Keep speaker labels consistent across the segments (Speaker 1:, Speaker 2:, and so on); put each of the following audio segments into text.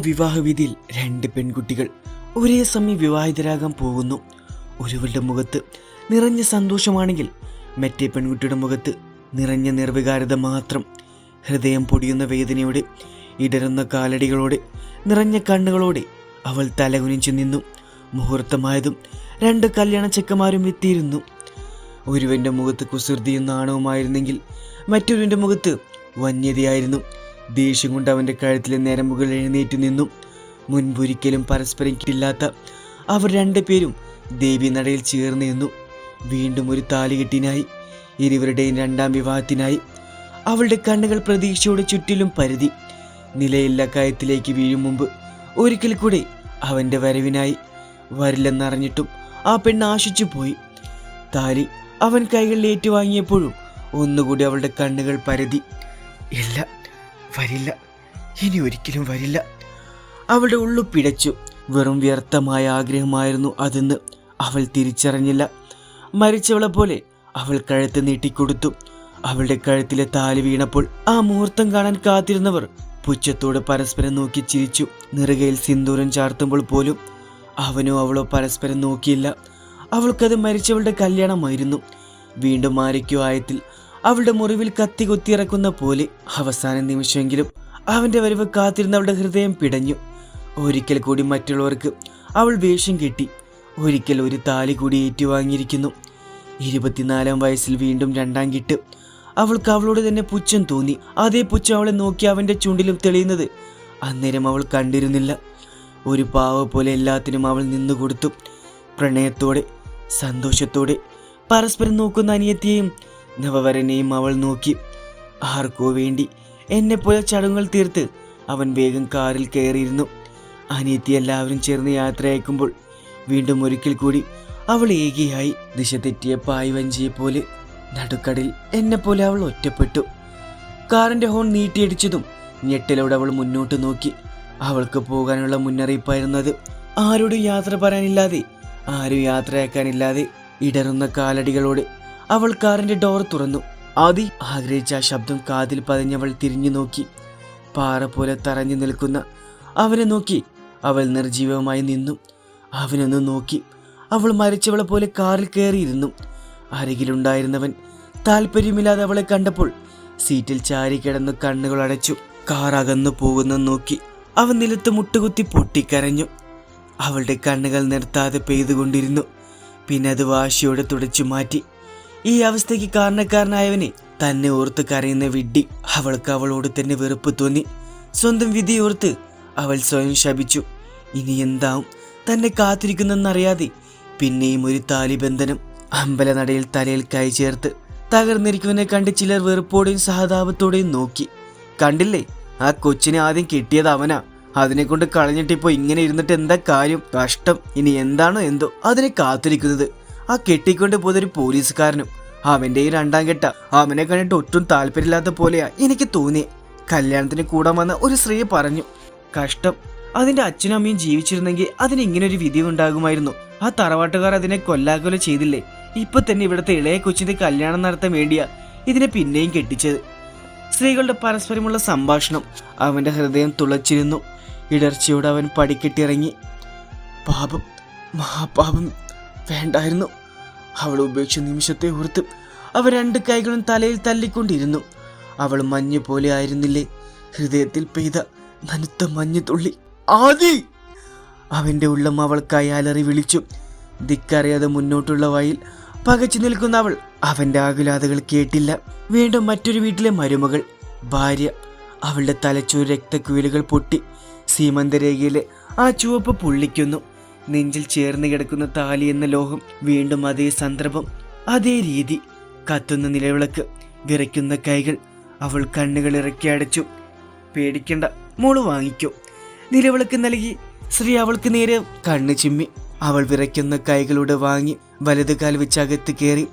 Speaker 1: വിവാഹവേദിയിൽ രണ്ട് പെൺകുട്ടികൾ ഒരേ സമയം വിവാഹിതരാകാൻ പോകുന്നു. ഒരുവളുടെ മുഖത്ത് നിറഞ്ഞ സന്തോഷമാണെങ്കിൽ മറ്റേ പെൺകുട്ടിയുടെ മുഖത്ത് നിറഞ്ഞ നിർവികാരത മാത്രം. ഹൃദയം പൊടിയുന്ന വേദനയോടെ, ഇടറുന്ന കാലടികളോടെ, നിറഞ്ഞ കണ്ണുകളോടെ അവൾ തലകുനിച്ചു നിന്നു. മുഹൂർത്തമായതും രണ്ട് കല്യാണ ചെക്കന്മാരും എത്തിയിരുന്നു. ഒരുവൻ്റെ മുഖത്ത് കുസൃതിയും നാണവുമായിരുന്നെങ്കിൽ മറ്റൊരുവൻ്റെ മുഖത്ത് വന്യതയായിരുന്നു. ദേഷ്യം കൊണ്ട് അവൻ്റെ കഴുത്തിലെ ഞരമ്പുകൾ എഴുന്നേറ്റ് നിന്നു. മുൻപൊരിക്കലും പരസ്പരം കിട്ടില്ലാത്ത അവർ രണ്ടുപേരും ദേവി നടയിൽ ചേർന്ന് നിന്നു. വീണ്ടും ഒരു താലികെട്ടിനായി, ഇരുവരുടെയും രണ്ടാം വിവാഹത്തിനായി. അവളുടെ കണ്ണുകൾ പ്രതീക്ഷയോടെ ചുറ്റിലും പരതി. നിലയില്ല കയത്തിലേക്ക് വീഴും മുമ്പ് ഒരിക്കൽ കൂടെ അവൻ്റെ വരവിനായി. വരില്ലെന്നറിഞ്ഞിട്ടും ആ പെണ്ണ് ആശിച്ചു പോയി. താലി അവൻ കൈകളിൽ ഏറ്റുവാങ്ങിയപ്പോഴും ഒന്നുകൂടി അവളുടെ കണ്ണുകൾ പരതി. ഇല്ല, വരില്ല, ഇനി ഒരിക്കലും വരില്ല. അവളുടെ ഉള്ളു പിടച്ചു. വെറും വ്യർത്ഥമായ ആഗ്രഹമായിരുന്നു അതെന്ന് അവൾ തിരിച്ചറിഞ്ഞില്ല. മരിച്ചവളെ പോലെ അവൾ കഴുത്ത് നീട്ടിക്കൊടുത്തു. അവളുടെ കഴുത്തിലെ താലി വീണപ്പോൾ ആ മുഹൂർത്തം കാണാൻ കാത്തിരുന്നവർ പുച്ഛത്തോട് പരസ്പരം നോക്കി ചിരിച്ചു. നെറുകയിൽ സിന്ദൂരം ചാർത്തുമ്പോൾ പോലും അവനോ അവളോ പരസ്പരം നോക്കിയില്ല. അവൾക്കത് മരിച്ചവളുടെ കല്യാണമായിരുന്നു. വീണ്ടും ആരൊക്കെയോ ആയത്തിൽ അവളുടെ മുറിവിൽ കത്തി കൊത്തിയിറക്കുന്ന പോലെ. അവസാന നിമിഷമെങ്കിലും അവൻ്റെ വരവ് കാത്തിരുന്ന അവളുടെ ഹൃദയം പിടഞ്ഞു. ഒരിക്കൽ കൂടി മറ്റുള്ളവർക്ക് അവൾ വേഷം കെട്ടി. ഒരിക്കൽ ഒരു താലി കൂടി ഏറ്റുവാങ്ങിയിരിക്കുന്നു. 24-ാം വയസ്സിൽ വീണ്ടും രണ്ടാം കെട്ട്. അവൾക്ക് അവളോട് തന്നെ പുച്ഛം തോന്നി. അതേ പുച്ഛം അവളെ നോക്കി അവൻ്റെ ചുണ്ടിലും തെളിയുന്നത് അന്നേരം അവൾ കണ്ടിരുന്നില്ല. ഒരു പാവ പോലെ എല്ലാത്തിനും അവൾ നിന്നുകൊടുത്തു. പ്രണയത്തോടെ, സന്തോഷത്തോടെ പരസ്പരം നോക്കുന്ന അനിയത്തിയെയും നവവരനെയും അവൾ നോക്കി. ആർക്കോ വേണ്ടി എന്നെപ്പോലെ ചടങ്ങുകൾ തീർത്ത് അവൻ വേഗം കാറിൽ കയറിയിരുന്നു. അനിയത്തി എല്ലാവരും ചേർന്ന് യാത്ര അയക്കുമ്പോൾ വീണ്ടും ഒരിക്കൽ കൂടി അവൾ ഏകിയായി. ദിശ തെറ്റിയ പായ്വഞ്ചിയെ പോലെ നടുക്കടലിൽ എന്നെപ്പോലെ അവൾ ഒറ്റപ്പെട്ടു. കാറിന്റെ ഹോൺ നീട്ടിയടിച്ചതും ഞെട്ടലോടെ അവൾ മുന്നോട്ട് നോക്കി. അവൾക്ക് പോകാനുള്ള മുന്നറിയിപ്പായിരുന്നത്. ആരോടും യാത്ര പറയാനില്ലാതെ, ആരും യാത്രയാക്കാനില്ലാതെ ഇടറുന്ന കാലടികളോടെ അവൾ കാറിന്റെ ഡോർ തുറന്നു. ആദി ആഗ്രഹിച്ച ആ ശബ്ദം കാതിൽ പതിഞ്ഞവൾ തിരിഞ്ഞു നോക്കി. പാറ പോലെ തറഞ്ഞു നിൽക്കുന്ന അവനെ നോക്കി അവൾ നിർജീവമായി നിന്നു. അവനൊന്ന് നോക്കി. അവൾ മരിച്ചവളെ പോലെ കാറിൽ കയറിയിരുന്നു. അരികിലുണ്ടായിരുന്നവൻ താല്പര്യമില്ലാതെ അവളെ കണ്ടപ്പോൾ സീറ്റിൽ ചാരി കിടന്ന് കണ്ണുകൾ അടച്ചു. കാർ അകന്നു പോകുന്ന നോക്കി അവൻ നിലത്ത് മുട്ടുകുത്തി പൊട്ടിക്കരഞ്ഞു. അവളുടെ കണ്ണുകൾ നിർത്താതെ പെയ്തുകൊണ്ടിരുന്നു. പിന്നെ അത് വാശിയോടെ തുടച്ചു മാറ്റി. ഈ അവസ്ഥയ്ക്ക് കാരണക്കാരനായവനെ തന്നെ ഓർത്ത് കരയുന്ന വിഡ്ഢി. അവൾക്ക് അവളോട് തന്നെ വെറുപ്പ് തോന്നി. സ്വന്തം വിധിയോർത്ത് അവൾ സ്വയം ശപിച്ചു. ഇനി എന്താവും തന്നെ കാത്തിരിക്കുന്നെന്നറിയാതെ പിന്നെയും ഒരു താലിബന്ധനം. അമ്പലനടയിൽ തലയിൽ കൈ ചേർത്ത് തകർന്നിരിക്കുന്നവനെ കണ്ട് ചിലർ വെറുപ്പോടെയും സഹതാപത്തോടെയും നോക്കി. കണ്ടില്ലേ, ആ കൊച്ചിനെ ആദ്യം കിട്ടിയത് അവനാ. അതിനെ കൊണ്ട് കളഞ്ഞിട്ടിപ്പോ ഇങ്ങനെ ഇരുന്നിട്ട് എന്താ കാര്യം? കഷ്ടം. ഇനി എന്താണോ എന്തോ അതിനെ കാത്തിരിക്കുന്നത്. ആ കെട്ടിക്കൊണ്ട് പോയതൊരു പോലീസുകാരനും. അവന്റെ ഈ രണ്ടാം കെട്ട. അവനെ കണ്ടിട്ട് ഒട്ടും താല്പര്യമില്ലാത്ത പോലെയാ എനിക്ക് തോന്നിയേ. കല്യാണത്തിന് കൂടാൻ വന്ന ഒരു സ്ത്രീ പറഞ്ഞു. കഷ്ടം. അതിന്റെ അച്ഛനും അമ്മയും ജീവിച്ചിരുന്നെങ്കിൽ അതിന് ഇങ്ങനൊരു വിധി ഉണ്ടാകുമായിരുന്നു. ആ തറവാട്ടുകാർ അതിനെ കൊല്ലാകൊല ചെയ്തില്ലേ? ഇപ്പൊ തന്നെ ഇവിടുത്തെ ഇളയ കൊച്ചിന്റെ കല്യാണം നടത്താൻ വേണ്ടിയാ ഇതിനെ പിന്നെയും കെട്ടിച്ചത്. സ്ത്രീകളുടെ പരസ്പരമുള്ള സംഭാഷണം അവന്റെ ഹൃദയം തുളച്ചിരുന്നു. ഇടർച്ചയോടെ അവൻ പടിക്കെട്ടിറങ്ങി. പാപം, മഹാപാപം വേണ്ടായിരുന്നു. അവൾ ഉപേക്ഷ നിമിഷത്തെ ഓർത്ത് അവ രണ്ട് കൈകളും തലയിൽ തല്ലിക്കൊണ്ടിരുന്നു. അവൾ മഞ്ഞ് പോലെ ആയിരുന്നില്ലേ? ഹൃദയത്തിൽ പെയ്ത നനുത്ത മഞ്ഞ് തുള്ളി. ആദി! അവന്റെ ഉള്ളം അവൾക്കായി അലറി വിളിച്ചു. ദിക്കറിയാതെ മുന്നോട്ടുള്ള വഴിയിൽ പകച്ചു നിൽക്കുന്ന അവൾ അവന്റെ ആകുലാതകൾ കേട്ടില്ല. വീണ്ടും മറ്റൊരു വീട്ടിലെ മരുമകൾ, ഭാര്യ. അവളുടെ തലച്ചോറ് രക്തക്കുഴലുകൾ പൊട്ടി. സീമന്തരേഖയിലെ ആ ചുവപ്പ് പൊള്ളിക്കുന്നു. നെഞ്ചിൽ ചേർന്ന് കിടക്കുന്ന താലി എന്ന ലോഹം. വീണ്ടും അതേ സന്ദർഭം, അതേ രീതി. കത്തുന്ന നിലവിളക്ക്, വിറയ്ക്കുന്ന കൈകൾ. അവൾ കണ്ണുകൾ ഇറക്കി അടച്ചു. പേടിക്കണ്ട, മോള് വാങ്ങിക്കോ. നിലവിളക്ക് നൽകി ശ്രീ അവൾക്ക് നേരെ കണ്ണ് ചിമ്മി. അവൾ വിറയ്ക്കുന്ന കൈകളോട് വാങ്ങി വലത് കാൽ വെച്ച് അകത്ത് കയറി.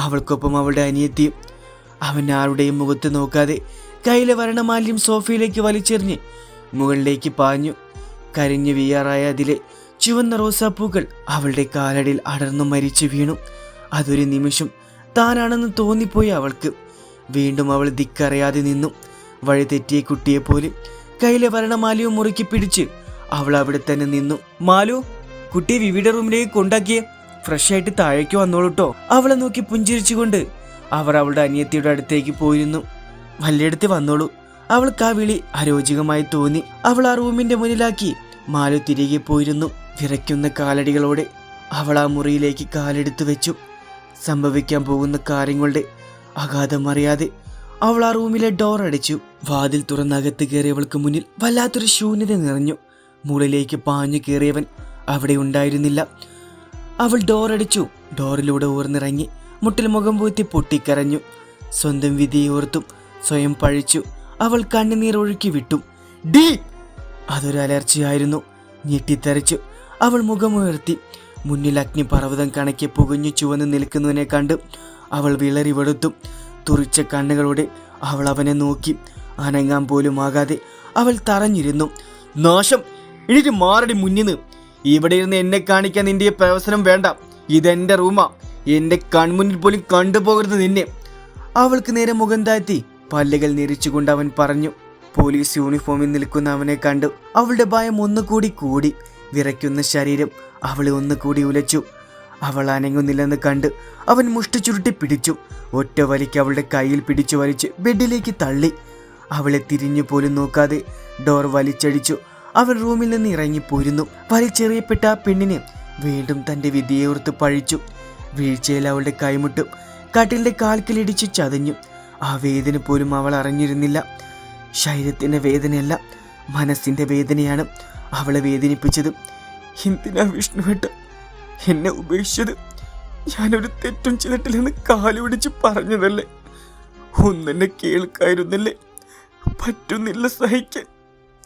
Speaker 1: അവൾക്കൊപ്പം അവളുടെ അനിയത്തിയും. അവൻ ആരുടെയും മുഖത്ത് നോക്കാതെ കയ്യിലെ വർണ്ണമാല്യം സോഫയിലേക്ക് വലിച്ചെറിഞ്ഞ് മുകളിലേക്ക് പാഞ്ഞു. കരിഞ്ഞു വീയാറായ അതിലെ ചുവന്ന റോസാപ്പൂക്കൾ അവളുടെ കാലടിയിൽ അടർന്നു മരിച്ചു വീണു. അതൊരു നിമിഷം താനാണെന്ന് തോന്നിപ്പോയി അവൾക്ക്. വീണ്ടും അവൾ ദിക്കറിയാതെ നിന്നു. വഴി തെറ്റിയ കുട്ടിയെപ്പോലെ കയ്യിലെ വർണ്ണമാലയും മുറുക്കി പിടിച്ച് അവൾ അവിടെ തന്നെ നിന്നു. മാലു, കുട്ടിയെ വിവിയുടെ റൂമിലേക്ക് കൊണ്ടാക്കിയേ, ഫ്രഷ് ആയിട്ട് താഴേക്ക് വന്നോളൂട്ടോ. അവളെ നോക്കി പുഞ്ചിരിച്ചുകൊണ്ട് അവർ അവളുടെ അനിയത്തിയുടെ അടുത്തേക്ക് പോയിരുന്നു. വല്ലിടത്ത് വന്നോളൂ. അവൾക്ക് ആ വിളി അരോചകമായി തോന്നി. അവൾ ആ റൂമിന്റെ മുന്നിലാക്കി മാലു തിരികെ പോയിരുന്നു. വിറയ്ക്കുന്ന കാലടികളോടെ അവൾ ആ മുറിയിലേക്ക് കാലെടുത്തു വെച്ചു. സംഭവിക്കാൻ പോകുന്ന കാര്യങ്ങളുടെ അഗാധം അറിയാതെ അവൾ ആ റൂമിലെ ഡോർ അടച്ചു. വാതിൽ തുറന്നകത്ത് കയറിയവൾക്ക് മുന്നിൽ വല്ലാത്തൊരു ശൂന്യത നിറഞ്ഞു. മുകളിലേക്ക് പാഞ്ഞു കയറിയവൻ അവിടെ ഉണ്ടായിരുന്നില്ല. അവൾ ഡോർ അടിച്ചു. ഡോറിലൂടെ ഊർന്നിറങ്ങി മുട്ടിൽ മുഖം പൂത്തി പൊട്ടിക്കരഞ്ഞു. സ്വന്തം വിധിയെ ഓർത്തും സ്വയം പഴിച്ചു. അവൾ കണ്ണുനീർ ഒഴുക്കി വിട്ടു. ഡി! അതൊരു അലർച്ചയായിരുന്നു. ഞെട്ടിത്തെറിച്ചു. അവൾ മുഖമുയർത്തി. മുന്നിൽ അഗ്നിപർവ്വതം കണക്കെ പുകഞ്ഞു ചുവന്ന് നിൽക്കുന്നതിനെ കണ്ട് അവൾ വിളറി വെളുത്തു. തുറിച്ച കണ്ണുകളോടെ അവൾ അവനെ നോക്കി. അനങ്ങാൻ പോലും ആകാതെ അവൾ തറഞ്ഞിരുന്നു. നാശം! എനിക്ക് മാറടി മുന്നിന്ന്. ഇവിടെ ഇരുന്ന് എന്നെ കാണിക്കാൻ നിന്റെ പ്രവസനം വേണ്ട. ഇതെന്റെ റൂമാ. എന്റെ കൺമുന്നിൽ പോലും കണ്ടുപോകരുത് നിന്നെ. അവൾക്ക് നേരെ മുഖം താഴ്ത്തി പല്ലുകൾ ഞെരിച്ചുകൊണ്ട് അവൻ പറഞ്ഞു. പോലീസ് യൂണിഫോമിൽ നിൽക്കുന്ന അവനെ കണ്ടു അവളുടെ ഭയം ഒന്നുകൂടി കൂടി. വിറയ്ക്കുന്ന ശരീരം അവളെ ഒന്നുകൂടി ഉലച്ചു. അവൾ അനങ്ങുന്നില്ലെന്ന് കണ്ട് അവൻ മുഷ്ടി ചുരുട്ടി പിടിച്ചു. ഒറ്റ വലിക്ക് അവളുടെ കയ്യിൽ പിടിച്ചു വലിച്ച് ബെഡിലേക്ക് തള്ളി. അവളെ തിരിഞ്ഞു പോലും നോക്കാതെ ഡോർ വലിച്ചടിച്ചു. അവൻ റൂമിൽ നിന്ന് ഇറങ്ങിപ്പോയിരുന്നു. വലിച്ചെറിയപ്പെട്ട ആ പെണ്ണിനെ വീണ്ടും തന്റെ വിധിയോർത്ത് പഴിച്ചു. വീഴ്ചയിൽ അവളുടെ കൈമുട്ടും കട്ടിലിന്റെ കാൽക്കലിടിച്ചു ചതഞ്ഞു. ആ വേദന പോലും അവൾ അറിഞ്ഞിരുന്നില്ല. ശരീരത്തിന്റെ വേദനയല്ല, മനസ്സിന്റെ വേദനയാണ് അവളെ വേദനിപ്പിച്ചത്. എന്തിനാ വിഷ്ണുവേട്ട എന്നെ ഉപേക്ഷിച്ചത്? ഞാനൊരു തെറ്റും ചെയ്തിട്ടില്ലെന്ന് കാലുപിടിച്ച് പറഞ്ഞതല്ലേ? ഒന്നെന്നെ കേൾക്കായിരുന്നല്ലേ? പറ്റുന്നില്ല, സഹിക്കാൻ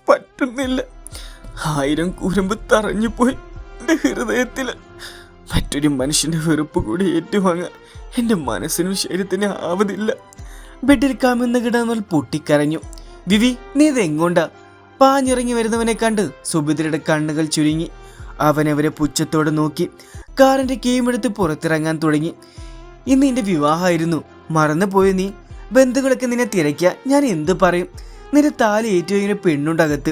Speaker 1: പറ്റുന്നില്ല. 1000 കൂരമ്പ് തറഞ്ഞു പോയി എൻ്റെ ഹൃദയത്തിൽ. മറ്റൊരു മനുഷ്യന്റെ വെറുപ്പ് കൂടി ഏറ്റുവാങ്ങാൻ എൻ്റെ മനസ്സിനും ശരീരത്തിന് ആവതില്ല. ബെഡിൽ കമിഴ്ന്ന് കിടന്നവൾ പൊട്ടിക്കരഞ്ഞു. വിവി, നീ ഇതെങ്ങോണ്ടാ? പാഞ്ഞിറങ്ങി വരുന്നവനെ കണ്ട് സുഭദ്രയുടെ കണ്ണുകൾ ചുരുങ്ങി. അവനവരെ പുച്ഛത്തോടെ നോക്കി കാറിന്റെ കീമെടുത്ത് പുറത്തിറങ്ങാൻ തുടങ്ങി. ഇന്ന് നിന്റെ വിവാഹമായിരുന്നു, മറന്നുപോയി നീ. ബന്ധുക്കളൊക്കെ നിന്നെ തിരക്കിയ ഞാൻ എന്ത് പറയും? നിന്റെ താലി ഏറ്റുകഴിഞ്ഞ പെണ്ണുണ്ടകത്ത്,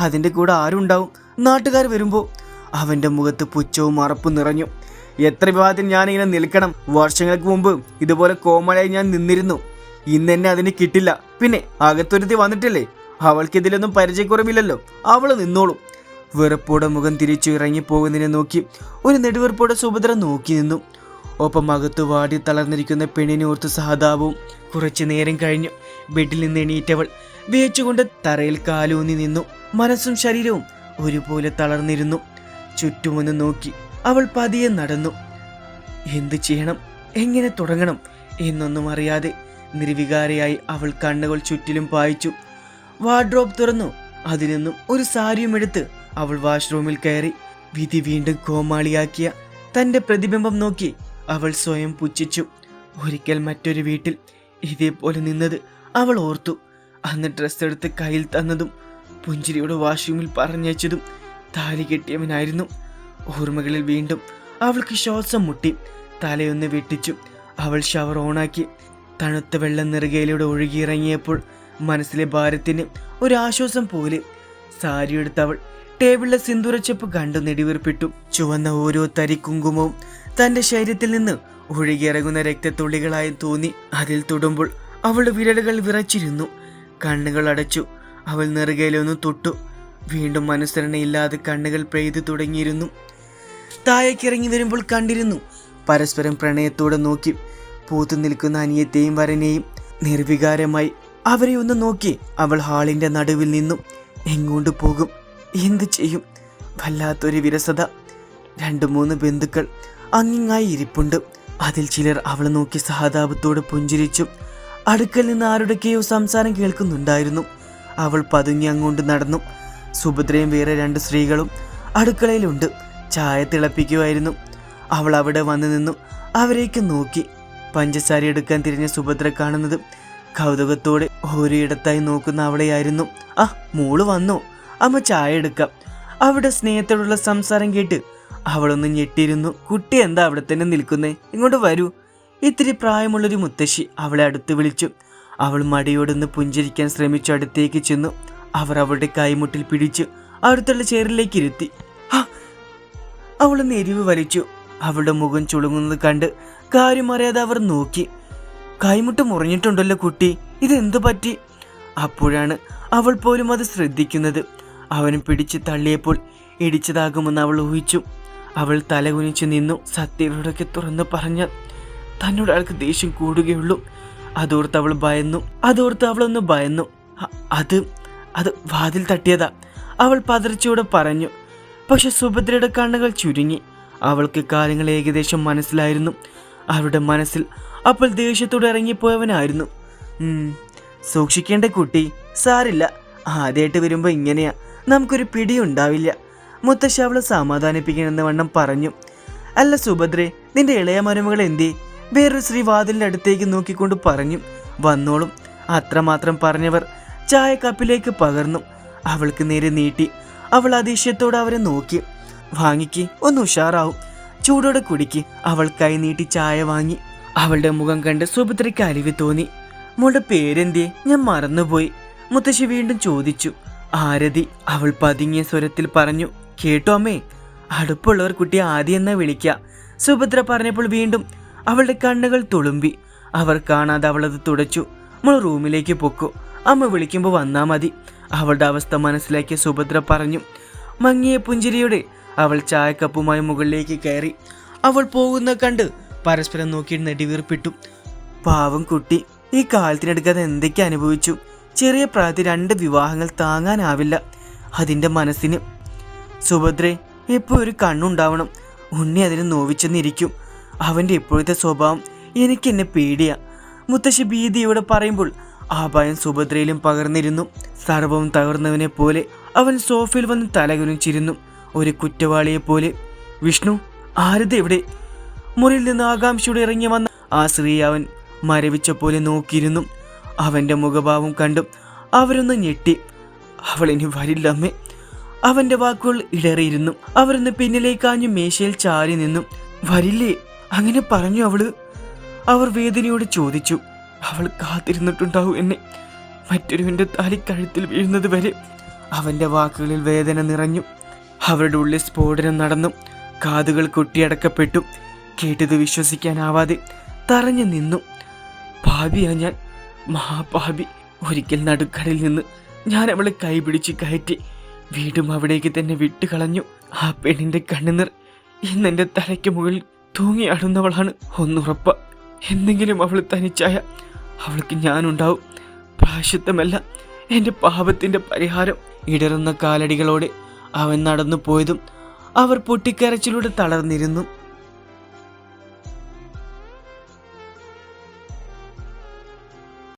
Speaker 1: അതിന്റെ കൂടെ ആരുണ്ടാവും? നാട്ടുകാർ വരുമ്പോ. അവന്റെ മുഖത്ത് പുച്ഛവും അറപ്പും നിറഞ്ഞു. എത്ര വിവാഹത്തിന് ഞാനിങ്ങനെ നിൽക്കണം? വർഷങ്ങൾക്ക് മുമ്പ് ഇതുപോലെ കോമളായി ഞാൻ നിന്നിരുന്നു. ഇന്ന് എന്നെ അതിന് കിട്ടില്ല. പിന്നെ അകത്തൊരുത്തി വന്നിട്ടില്ലേ, അവൾക്ക് ഇതിലൊന്നും പരിചയക്കുറവില്ലല്ലോ, അവള് നിന്നോളും. വെറുപ്പോടെ മുഖം തിരിച്ചു ഇറങ്ങി പോകുന്നതിനെ നോക്കി ഒരു നെടുവെറുപ്പോടെ സുഭദ്ര നോക്കി നിന്നു. ഒപ്പം അകത്തു വാടി തളർന്നിരിക്കുന്ന പെണ്ണിനെ ഓർത്ത് സഹതാപവും. കുറച്ചു നേരം കഴിഞ്ഞു ബെഡിൽ നിന്ന് എണീറ്റവൾ വേച്ചുകൊണ്ട് തറയിൽ കാലൂന്നി നിന്നു. മനസ്സും ശരീരവും ഒരുപോലെ തളർന്നിരുന്നു. ചുറ്റുമൊന്ന് നോക്കി അവൾ പതിയെ നടന്നു. എന്ത് ചെയ്യണം, എങ്ങനെ തുടങ്ങണം എന്നൊന്നും അറിയാതെ നിർവികാരയായി അവൾ കണ്ണുകൾ ചുറ്റിലും പായിച്ചു. വാർഡ്രോബ് തുറന്നു. അതിൽ നിന്നും ഒരു സാരിയും എടുത്ത് അവൾ വാഷ്റൂമിൽ കയറി. വിധി വീണ്ടും കോമാളിയാക്കിയ തന്റെ പ്രതിബിംബം നോക്കി അവൾ സ്വയം പുച്ഛിച്ചു. ഒരിക്കൽ മറ്റൊരു വീട്ടിൽ ഇതേപോലെ നിന്നത് അവൾ ഓർത്തു. അന്ന് ഡ്രസ്സ് എടുത്ത് കയ്യിൽ തന്നതും പുഞ്ചിരിയുടെ വാഷ്റൂമിൽ പറഞ്ഞയച്ചതും താലി കെട്ടിയവനായിരുന്നു. ഓർമ്മകളിൽ വീണ്ടും അവൾക്ക് ശ്വാസം മുട്ടി. തലയൊന്ന് വെട്ടിച്ചു. അവൾ ഷവർ ഓണാക്കി. തണുത്ത വെള്ളം നെറുകയിലൂടെ ഒഴുകിയിറങ്ങിയപ്പോൾ മനസ്സിലെ ഭാരത്തിന് ഒരാശ്വാസം പോലെ സാരിയെടുത്ത് അവൾ ടേബിളിലെ സിന്ദൂരച്ചെപ്പ് കണ്ടു നെടിവീർപ്പിട്ടു. ചുവന്ന ഓരോ തരി കുങ്കുമവും തന്റെ ശരീരത്തിൽ നിന്ന് ഒഴുകിയിറങ്ങുന്ന രക്തത്തുള്ളികളായി തോന്നി. അതിൽ തൊടുമ്പോൾ അവളുടെ വിരലുകൾ വിറച്ചിരുന്നു. കണ്ണുകൾ അടച്ചു. അവൾ നെറുകയിലൊന്ന് തൊട്ടു. വീണ്ടും അനുസരണയില്ലാതെ കണ്ണുകൾ പെയ്തു തുടങ്ങിയിരുന്നു. താഴേക്കിറങ്ങി വരുമ്പോൾ കണ്ടിരുന്നു പരസ്പരം പ്രണയത്തോടെ നോക്കി പൂത്തു നിൽക്കുന്ന അനിയത്തെയും വരനെയും. നിർവികാരമായി അവരെ ഒന്ന് നോക്കി അവൾ ഹാളിന്റെ നടുവിൽ നിന്നു. എങ്ങോട്ട് പോകും, എന്ത് ചെയ്യും? വല്ലാത്തൊരു വിരസത. 2-3 ബന്ധുക്കൾ അങ്ങിങ്ങായി ഇരിപ്പുണ്ട്. അതിൽ ചിലർ അവളെ നോക്കി സഹതാപത്തോടെ പുഞ്ചിരിച്ചു. അടുക്കൽ നിന്ന് ആരുടെയൊക്കെയോ സംസാരം കേൾക്കുന്നുണ്ടായിരുന്നു. അവൾ പതുങ്ങി അങ്ങോട്ട് നടന്നു. സുഭദ്രയും വേറെ 2 സ്ത്രീകളും അടുക്കളയിലുണ്ട്. ചായ തിളപ്പിക്കുമായിരുന്നു. അവൾ അവിടെ വന്നു നിന്നു അവരേക്ക് നോക്കി. പഞ്ചസാര എടുക്കാൻ തിരിഞ്ഞ സുഭദ്ര കാണുന്നത് കൗതുകത്തോടെ ഓരോയിടത്തായി നോക്കുന്ന അവളെയായിരുന്നു. ആ, മോള് വന്നോ? അമ്മ ചായ എടുക്കാം. അവിടെ സ്നേഹത്തോടുള്ള സംസാരം കേട്ട് അവളൊന്ന് ഞെട്ടിയിരുന്നു. കുട്ടി എന്താ അവിടെ തന്നെ നിൽക്കുന്നേ? ഇങ്ങോട്ട് വരൂ. ഇത്തിരി പ്രായമുള്ളൊരു മുത്തശ്ശി അവളെ അടുത്ത് വിളിച്ചു. അവൾ മടിയോടൊന്ന് പുഞ്ചിരിക്കാൻ ശ്രമിച്ചു അടുത്തേക്ക് ചെന്നു. അവർ അവളുടെ കൈമുട്ടിൽ പിടിച്ച് അടുത്തുള്ള ചെയറിലേക്ക് ഇരുത്തി. അവൾ നെരിവ് വലിച്ചു. അവളുടെ മുഖം ചുളുങ്ങുന്നത് കണ്ട് കാര്യം അറിയാതെ അവർ നോക്കി. കൈമുട്ട് മുറിഞ്ഞിട്ടുണ്ടല്ലോ കുട്ടി, ഇതെന്തു പറ്റി? അപ്പോഴാണ് അവൾ പോലും അത് ശ്രദ്ധിക്കുന്നത്. അവനും പിടിച്ച് തള്ളിയപ്പോൾ ഇടിച്ചതാകുമെന്ന് അവൾ ഊഹിച്ചു. അവൾ തലകുനിച്ചു നിന്നു. സത്യങ്ങളോടൊക്കെ തുറന്നു പറഞ്ഞാൽ തന്നോട് അയാൾക്ക് ദേഷ്യം കൂടുകയുള്ളൂ. അതോർത്ത് അവളൊന്ന് ഭയന്നു. അത് വാതിൽ തട്ടിയതാ, അവൾ പതർച്ചയോടെ പറഞ്ഞു. പക്ഷെ സുഭദ്രയുടെ കണ്ണുകൾ ചുരുങ്ങി. അവൾക്ക് കാര്യങ്ങൾ ഏകദേശം മനസ്സിലായിരുന്നു. അവരുടെ മനസ്സിൽ അപ്പോൾ ദേഷ്യത്തോടെ ഇറങ്ങിപ്പോയവനായിരുന്നു. സൂക്ഷിക്കേണ്ട കുട്ടി, സാരില്ല, ആദ്യമായിട്ട് വരുമ്പോൾ ഇങ്ങനെയാ, നമുക്കൊരു പിടിയുണ്ടാവില്ല. മുത്തശ്ശി അവളെ സമാധാനിപ്പിക്കണമെന്ന വണ്ണം പറഞ്ഞു. അല്ല സുഭദ്രേ, നിന്റെ ഇളയ മരുമകൾ എന്തേ? വേറൊരു സ്ത്രീ വാതിലിൻ്റെ അടുത്തേക്ക് നോക്കിക്കൊണ്ട് പറഞ്ഞു. വന്നോളും. അത്രമാത്രം പറഞ്ഞവർ ചായ കപ്പിലേക്ക് പകർന്നു. അവൾക്ക് നേരെ നീട്ടി. അവൾ അതിശയത്തോടെ അവരെ നോക്കി. വാങ്ങിക്ക്, ഒന്ന് ഉഷാറാവും, ചൂടോടെ കുടിക്ക്. അവൾ കൈ നീട്ടി ചായ വാങ്ങി. അവളുടെ മുഖം കണ്ട് സുഭദ്രയ്ക്ക് അലിവ് തോന്നി. മോളുടെ പേരെന്തേ? ഞാൻ മറന്നുപോയി, മുത്തശ്ശി വീണ്ടും ചോദിച്ചു. ആരതി, അവൾ പതുങ്ങിയ സ്വരത്തിൽ പറഞ്ഞു. കേട്ടോ അമ്മേ, അടുപ്പുള്ളവർ കുട്ടിയെ ആദ്യം എന്നാ വിളിക്ക. സുഭദ്ര പറഞ്ഞപ്പോൾ വീണ്ടും അവളുടെ കണ്ണുകൾ തുളുമ്പി. അവർ കാണാതെ അവളത് തുടച്ചു. മോൾ റൂമിലേക്ക് പൊക്കോ, അമ്മ വിളിക്കുമ്പോൾ വന്നാ മതി. അവളുടെ അവസ്ഥ മനസ്സിലാക്കിയ സുഭദ്ര പറഞ്ഞു. മങ്ങിയ പുഞ്ചിരിയോടെ അവൾ ചായക്കപ്പുമായി മുകളിലേക്ക് കയറി. അവൾ പോകുന്ന കണ്ട് പരസ്പരം നോക്കി നെടിവീർപ്പിട്ടു. പാവം കുട്ടി, ഈ കാലത്തിനെടുക്കാതെ എന്തൊക്കെ അനുഭവിച്ചു. ചെറിയ പ്രായത്തിൽ 2 വിവാഹങ്ങൾ താങ്ങാനാവില്ല അതിൻ്റെ മനസ്സിന്. സുഭദ്രേ, എപ്പോൾ ഒരു കണ്ണുണ്ടാവണം. ഉണ്ണി അതിന് നോവിച്ചെന്നിരിക്കും. അവൻ്റെ ഇപ്പോഴത്തെ സ്വഭാവം എനിക്കെന്നെ പേടിയാ. മുത്തശ്ശി ഭീതിയോടെ പറയുമ്പോൾ ആ ഭയം സുഭദ്രയിലും പകർന്നിരുന്നു. സർവവും തകർന്നവനെ പോലെ അവൻ സോഫയിൽ വന്ന് തലകുനിച്ചിരുന്നു, ഒരു കുറ്റവാളിയെ പോലെ. വിഷ്ണു, ആരത് എവിടെ? മുറിയിൽ നിന്ന് ആകാംക്ഷയോടെ ഇറങ്ങി വന്ന ആ സ്ത്രീ അവൻ മരവിച്ച പോലെ നോക്കിയിരുന്നു. അവൻ്റെ മുഖഭാവം കണ്ടും അവരൊന്ന് ഞെട്ടി. അവൾ ഇനി വരില്ല അമ്മേ. അവൻ്റെ വാക്കുകൾ ഇടറിയിരുന്നു. അവരൊന്ന് പിന്നിലേക്കാഞ്ഞു മേശയിൽ ചാരി നിന്നു. വരില്ലേ? അങ്ങനെ പറഞ്ഞു അവള്? അവർ വേദനയോട് ചോദിച്ചു. അവൾ കാത്തിരുന്നിട്ടുണ്ടാവും എന്നെ, മറ്റൊരുവൻ്റെ താലി കഴുത്തിൽ വീഴുന്നത് വരെ. അവൻ്റെ വാക്കുകളിൽ വേദന നിറഞ്ഞു. അവരുടെ ഉള്ളിൽ സ്ഫോടനം നടന്നു. കാതുകൾ കൊട്ടിയടക്കപ്പെട്ടു. കേട്ടത് വിശ്വസിക്കാനാവാതെ തറഞ്ഞു നിന്നു. പാപിയാ ഞാൻ, മഹാപാപി. ഒരിക്കൽ നടുക്കടലിൽ നിന്ന് ഞാൻ അവളെ കൈപിടിച്ച് കയറ്റി വീണ്ടും അവിടേക്ക് തന്നെ വിട്ടുകളഞ്ഞു. ആ പെണ്ണിൻ്റെ കണ്ണുനീർ ഇന്നെൻ്റെ തലയ്ക്ക് മുകളിൽ തൂങ്ങിയാടുന്നവളാണ്. ഒന്നുറപ്പ, എന്തെങ്കിലും അവൾ തനിച്ചായ അവൾക്ക് ഞാനുണ്ടാവും. പ്രായശ്ചിത്തമല്ല, എൻ്റെ പാപത്തിൻ്റെ പരിഹാരം. ഇടറുന്ന കാലടികളോടെ അവൻ നടന്നു പോയതും അവർ പൊട്ടിക്കരച്ചിലൂടെ തളർന്നിരുന്നു.